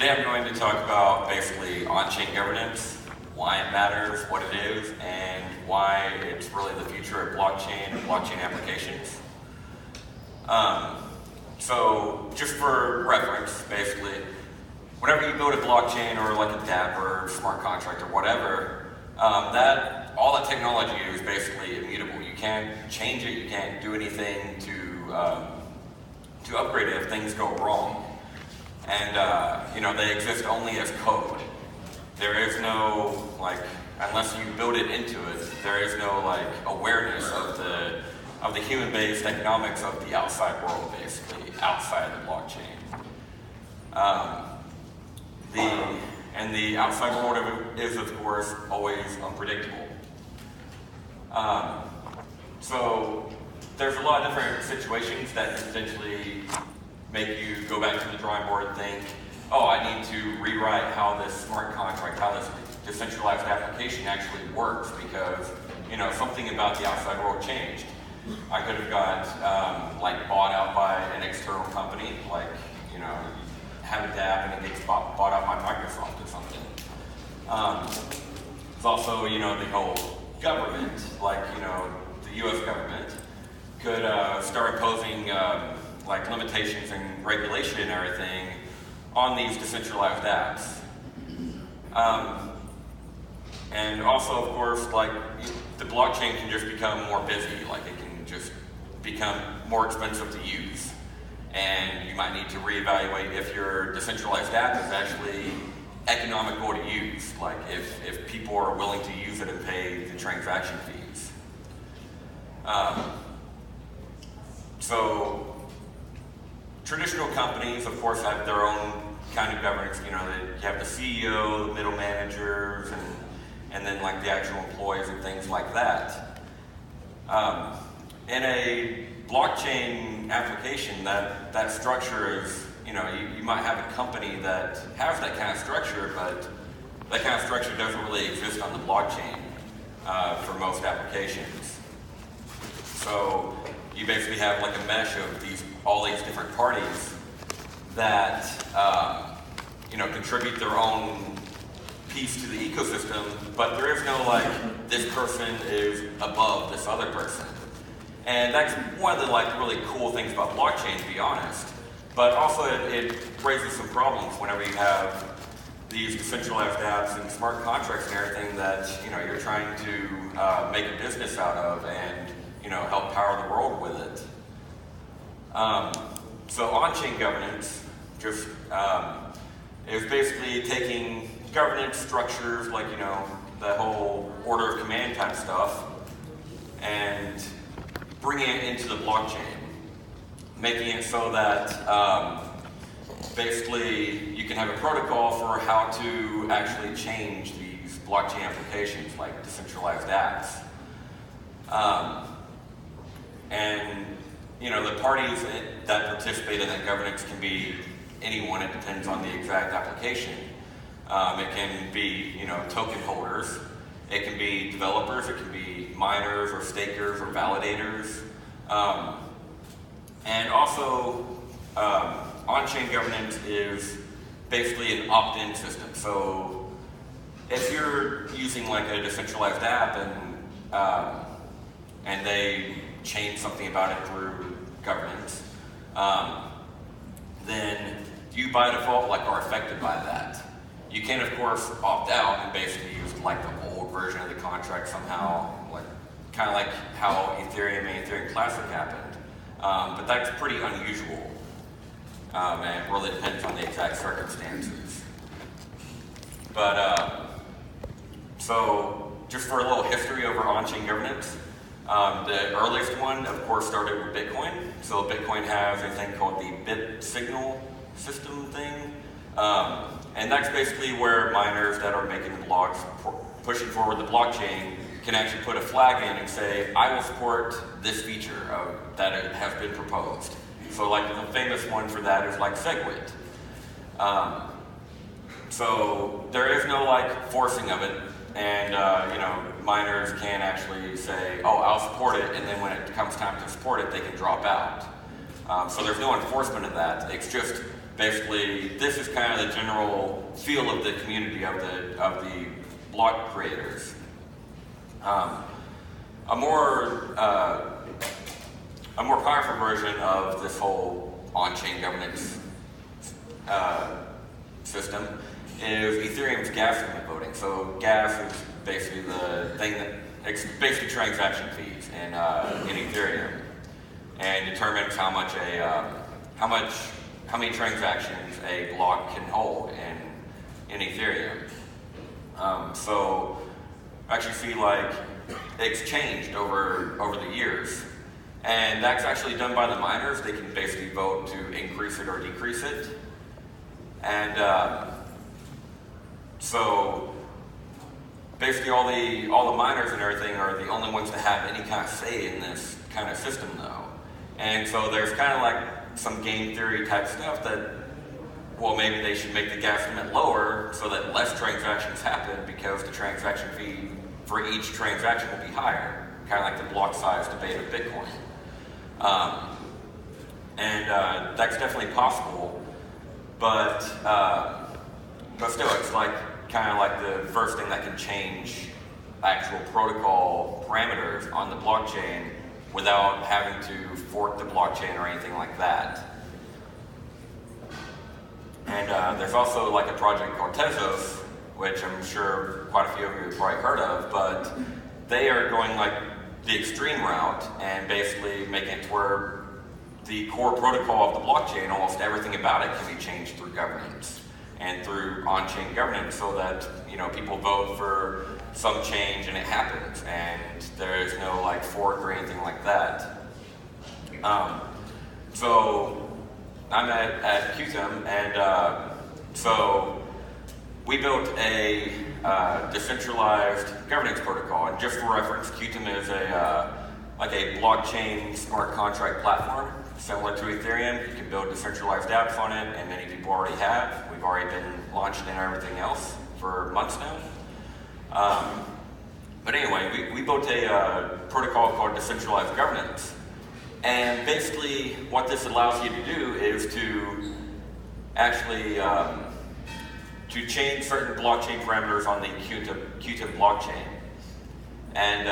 Today I'm going to talk about basically on-chain governance, why it matters, what it is, and why it's really the future of blockchain and blockchain applications. So just for reference, basically, whenever you build a blockchain or like a dApp or smart contract or whatever, all that technology is basically immutable. You can't change it, you can't do anything to upgrade it if things go wrong. And they exist only as code. There is no, unless you build it into it, there is no awareness of the human-based economics of the outside world, basically, outside of the blockchain. The outside world is, of course, always unpredictable. So there's a lot of different situations that can potentially make you go back to the drawing board and think, oh, I need to rewrite how this smart contract, how this decentralized application actually works because, something about the outside world changed. I could have got bought out by an external company, have a dApp and it gets bought out by Microsoft or something. It's also, the whole government, the US government could start imposing limitations and regulation and everything on these decentralized apps. And also, of course, the blockchain can just become more busy, it can just become more expensive to use. And you might need to reevaluate if your decentralized app is actually economical to use, if people are willing to use it and pay the transaction fees. So traditional companies, of course, have their own kind of governance. You have the CEO, the middle managers, and then the actual employees and things like that. In a blockchain application, that structure is, you might have a company that has that kind of structure, but that kind of structure doesn't really exist on the blockchain for most applications. So you basically have a mesh of all these different parties that contribute their own piece to the ecosystem, but there is no this person is above this other person. And that's one of the really cool things about blockchain, to be honest. But also it raises some problems whenever you have these decentralized apps and smart contracts and everything that you're trying to make a business out of and help power the world with it. So on-chain governance just is basically taking governance structures the whole order of command type stuff and bringing it into the blockchain, making it so that basically you can have a protocol for how to actually change these blockchain applications like decentralized apps. And the parties that participate in that governance can be anyone. It depends on the exact application. It can be, token holders. It can be developers. It can be miners or stakers or validators. And also, on-chain governance is basically an opt-in system. So if you're using a decentralized app and they change something about it through governance, then you by default are affected by that. You can, of course, opt out and basically use the old version of the contract somehow, kind of like how Ethereum and Ethereum Classic happened. But that's pretty unusual, and it really depends on the exact circumstances. But so just for a little history over on-chain governance, the earliest one, of course, started with Bitcoin. So Bitcoin has a thing called the bit signal system thing. And that's basically where miners that are making the blocks, pushing forward the blockchain, can actually put a flag in and say, I will support this feature that has been proposed. So the famous one for that is SegWit. So there is no forcing of it, and miners can actually say, oh, I'll support it, and then when it comes time to support it, they can drop out. So there's no enforcement of that. It's just basically, this is kind of the general feel of the community of the block creators. A more powerful version of this whole on-chain governance system is Ethereum's gas limit voting. So gas is basically the thing that it's basically transaction fees in Ethereum, and determines how many transactions a block can hold in Ethereum. So I actually see like it's changed over the years, and that's actually done by the miners. They can basically vote to increase it or decrease it, and so basically all the miners and everything are the only ones that have any kind of say in this kind of system, though. And so there's kind of like some game theory type stuff that, well, maybe they should make the gas limit lower so that less transactions happen, because the transaction fee for each transaction will be higher, kind of like the block size debate of Bitcoin. That's definitely possible, but still, it's like kind of like the first thing that can change actual protocol parameters on the blockchain without having to fork the blockchain or anything like that. And there's also like a project called Tezos, which I'm sure quite a few of you have probably heard of, but they are going like the extreme route and basically making it to where the core protocol of the blockchain, almost everything about it can be changed through governance and through on-chain governance, so that, you know, people vote for some change and it happens, and there is no like fork or anything like that. So I'm at QTum, and so we built a decentralized governance protocol. And just for reference, QTum is like a blockchain smart contract platform similar to Ethereum. You can build decentralized apps on it, and many people already have. We've already been launched and everything else for months now. But anyway, we built a protocol called decentralized governance. And basically what this allows you to do is to actually to change certain blockchain parameters on the QTum blockchain. And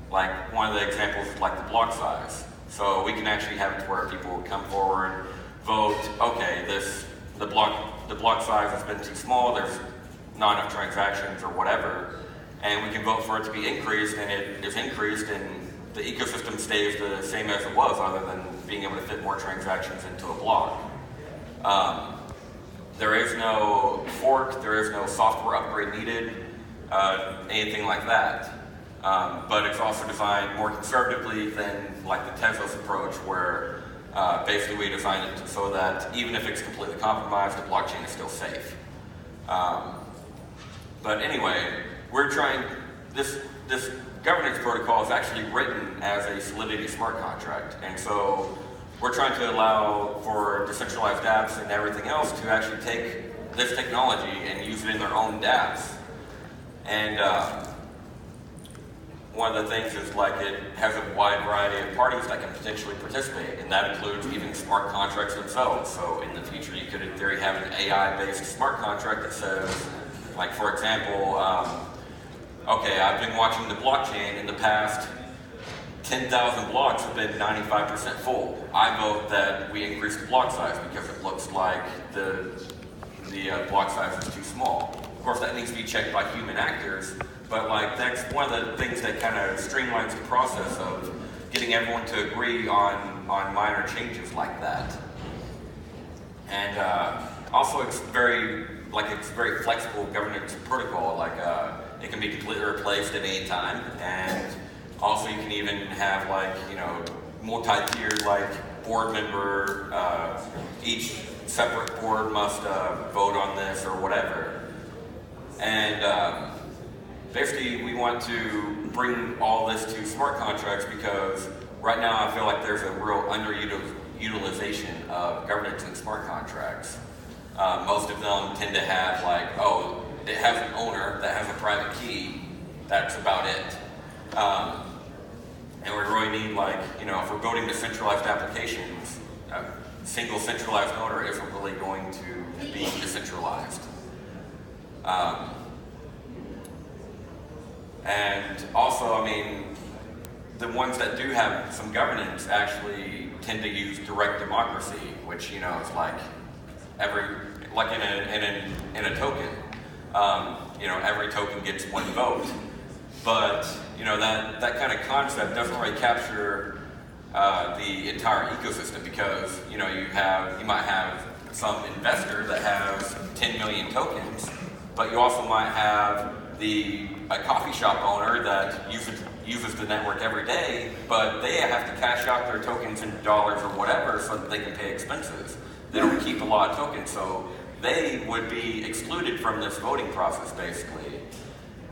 like one of the examples is like the block size. So we can actually have it to where people come forward, vote, okay, the block size has been too small, there's not enough transactions or whatever, and we can vote for it to be increased, and it is increased, and the ecosystem stays the same as it was, other than being able to fit more transactions into a block. There is no fork, there is no software upgrade needed, anything like that. But it's also designed more conservatively than like the Tezos approach, where basically we designed it so that even if it's completely compromised, the blockchain is still safe. But anyway, we're trying, this governance protocol is actually written as a Solidity smart contract. And so we're trying to allow for decentralized apps and everything else to actually take this technology and use it in their own dApps. And one of the things is like it has a wide variety of parties that can potentially participate, and that includes even smart contracts themselves. So in the future, you could in theory have an AI-based smart contract that says, like for example, okay, I've been watching the blockchain in the past 10,000 blocks have been 95% full. I vote that we increase the block size because it looks like the block size is too small. Of course, that needs to be checked by human actors, but like that's one of the things that kind of streamlines the process of getting everyone to agree on minor changes like that. And also, it's very flexible governance protocol. Like it can be completely replaced at any time, and also you can even have like, you know, multi-tiered like board member. Each separate board must vote on this or whatever. And basically, we want to bring all this to smart contracts because right now I feel like there's a real underutilization of governance in smart contracts. Most of them tend to have like, oh, it has an owner that has a private key, that's about it. And we really need, like, you know, if we're building decentralized applications, single centralized node or isn't really going to be decentralized. And also, I mean, the ones that do have some governance actually tend to use direct democracy, which, you know, is like in a token. You know, every token gets one vote. But, you know, that kind of concept doesn't really capture the entire ecosystem, because, you know, you might have some investor that has 10 million tokens, but you also might have a coffee shop owner that uses the network every day, but they have to cash out their tokens in dollars or whatever so that they can pay expenses. They don't keep a lot of tokens, so they would be excluded from this voting process, basically.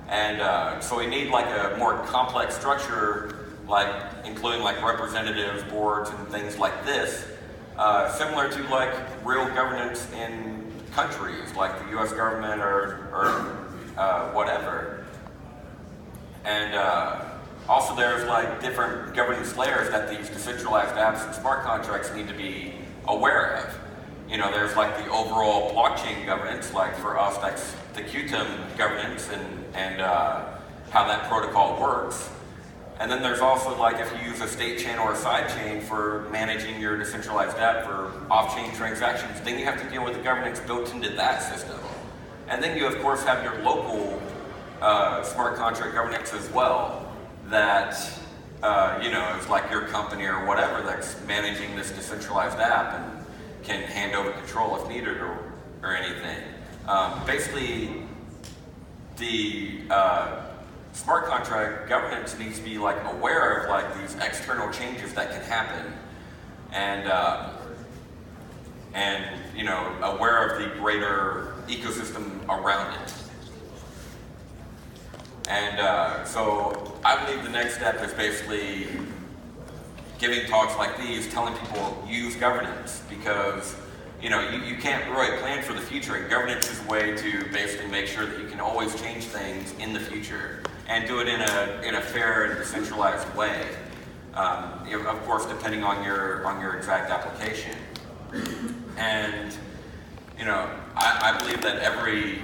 And so we need like a more complex structure, like including like representatives, boards, and things like this, similar to like real governance in countries, like the U.S. government or whatever. And also there's like different governance layers that these decentralized apps and smart contracts need to be aware of. You know, there's like the overall blockchain governance, like for us that's the QTum governance and how that protocol works. And then there's also like if you use a state chain or a side chain for managing your decentralized app for off-chain transactions, then you have to deal with the governance built into that system. And then you of course have your local smart contract governance as well, that you know, is like your company or whatever that's managing this decentralized app and can hand over control if needed or anything. Basically, the smart contract governance needs to be like aware of like these external changes that can happen, and you know, aware of the greater ecosystem around it. And so I believe the next step is basically giving talks like these, telling people use governance, because you know, you can't really plan for the future, and governance is a way to basically make sure that you can always change things in the future and do it in a fair and decentralized way. You know, of course, depending on your exact application. And you know, I believe that every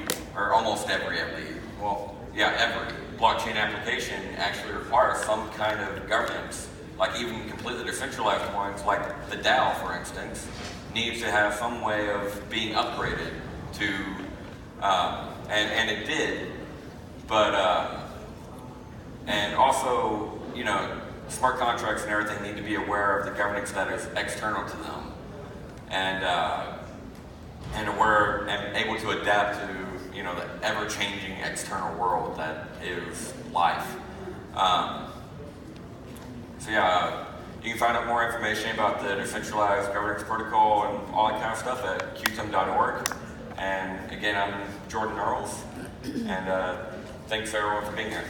blockchain application actually requires some kind of governance. Like even completely decentralized ones, like the DAO, for instance, needs to have some way of being upgraded to, and it did, but, and also, you know, smart contracts and everything need to be aware of the governance that is external to them, and aware and able to adapt to, you know, the ever-changing external world that is life. So yeah, you can find out more information about the decentralized governance protocol and all that kind of stuff at QTum.org. And again, I'm Jordan Earls, and thanks everyone for being here.